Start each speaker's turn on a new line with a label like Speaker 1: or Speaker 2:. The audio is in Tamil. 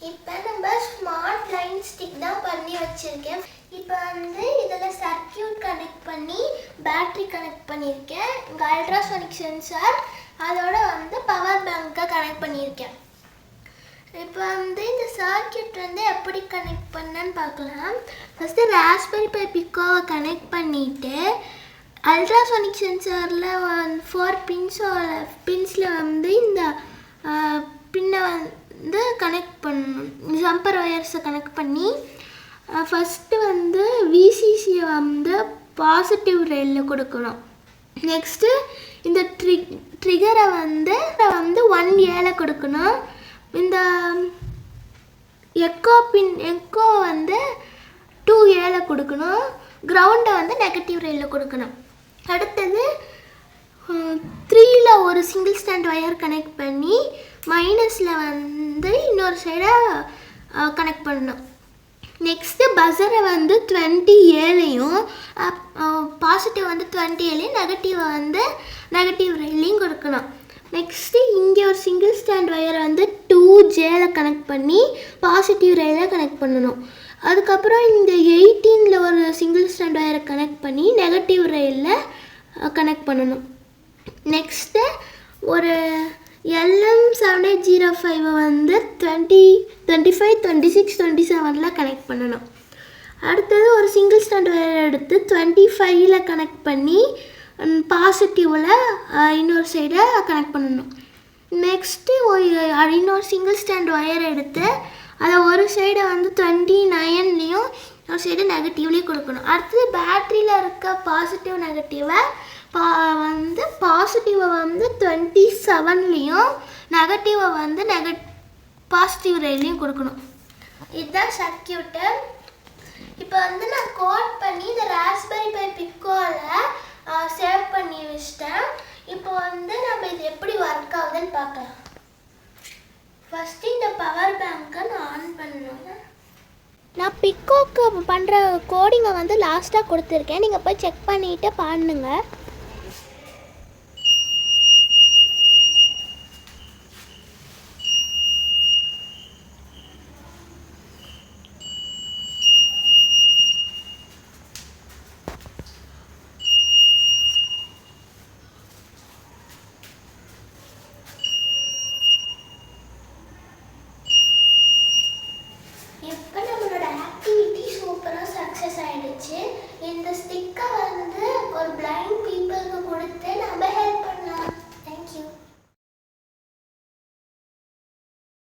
Speaker 1: இப்போ நம்ம ஸ்மார்ட் லைன் ஸ்டிக் தான் பண்ணி வச்சுருக்கேன். இப்போ இதில் சர்க்கியூட் கனெக்ட் பண்ணி பேட்ரி கனெக்ட் பண்ணியிருக்கேன். இங்கே அல்ட்ராசோனிக் சென்சார் அதோட பவர் பேங்கை கனெக்ட் பண்ணியிருக்கேன். இப்போ இந்த சர்க்கியூட் எப்படி கனெக்ட் பண்ணேன்னு பார்க்கலாம். ஃபஸ்ட்டு ராஸ்பெரி பை பிக்கோவை கனெக்ட் பண்ணிவிட்டு அல்ட்ராசோனிக் சென்சாரில் 4 பின்ஸில் இந்த பின்னை கனெக்ட் பண்ணணும். ஜம்பர் ஒயர்ஸை கனெக்ட் பண்ணி ஃபஸ்ட்டு விசிசியை பாசிட்டிவ் ரெயிலில் கொடுக்கணும். நெக்ஸ்ட்டு இந்த ட்ரிகரை 1Aல கொடுக்கணும். இந்த எக்கோ 2Aல கொடுக்கணும். கிரவுண்டை நெகட்டிவ் ரெயிலில் கொடுக்கணும். அடுத்தது 3ல் ஒரு சிங்கிள் ஸ்டாண்ட் ஒயர் கனெக்ட் பண்ணி மைனஸில் இன்னொரு சைடாக கனெக்ட் பண்ணணும். நெக்ஸ்ட்டு பஸரை 20Aலையும் பாசிட்டிவ் 20Aலையும் நெகட்டிவை நெகட்டிவ் ரெயிலையும் கொடுக்கணும். நெக்ஸ்ட்டு இங்கே ஒரு சிங்கிள் ஸ்டாண்ட் ஒயரை 2Jல கனெக்ட் பண்ணி பாசிட்டிவ் ரெயிலில் கனெக்ட் பண்ணணும். அதுக்கப்புறம் இந்த 18ல் ஒரு சிங்கிள் ஸ்டாண்ட் ஒயரை கனெக்ட் பண்ணி நெகட்டிவ் ரெயிலில் கனெக்ட் பண்ணணும். நெக்ஸ்ட்டு ஒரு LM7805 20, 25, 26, 27ல் கனெக்ட் பண்ணணும். அடுத்தது ஒரு சிங்கிள் ஸ்டாண்ட் ஒயரை எடுத்து 25ல் கனெக்ட் பண்ணி பாசிட்டிவில் இன்னொரு சைடை கனெக்ட் பண்ணணும். நெக்ஸ்ட்டு இன்னொரு சிங்கிள் ஸ்டாண்ட் ஒயரை எடுத்து அதை ஒரு சைடை 29லேயும் ஒரு சைடு நெகட்டிவ்லேயும் கொடுக்கணும். அடுத்தது பேட்ரியில் இருக்க பாசிட்டிவ் நெகட்டிவை பாசிட்டிவை 27லேயும் நெகட்டிவை பாசிட்டிவ் ரெயிலையும் கொடுக்கணும். இதுதான் சர்க்கியூட்டு. இப்போ நான் கோட் பண்ணி இந்த ராஸ்பெரி பை பிக்கோவில் சேவ் பண்ணி வச்சிட்டேன். இப்போ நம்ம இது எப்படி ஒர்க் ஆகுதுன்னு பார்க்கலாம். ஃபஸ்ட்டு இந்த பவர் பேங்கை நான் ஆன் பண்ணணும். நான் பிக்கோக்கு பண்ணுற கோடிங்கை லாஸ்ட்டாக கொடுத்துருக்கேன். நீங்கள் போய் செக் பண்ணிவிட்டு பாருங்க. இப்போ நம்மளோட ஆக்டிவிட்டி சூப்பராக சக்ஸஸ் ஆகிடுச்சு. இந்த ஸ்டிக்கை ஒரு பிளைண்ட் பீப்புளுக்கு கொடுத்து நம்ம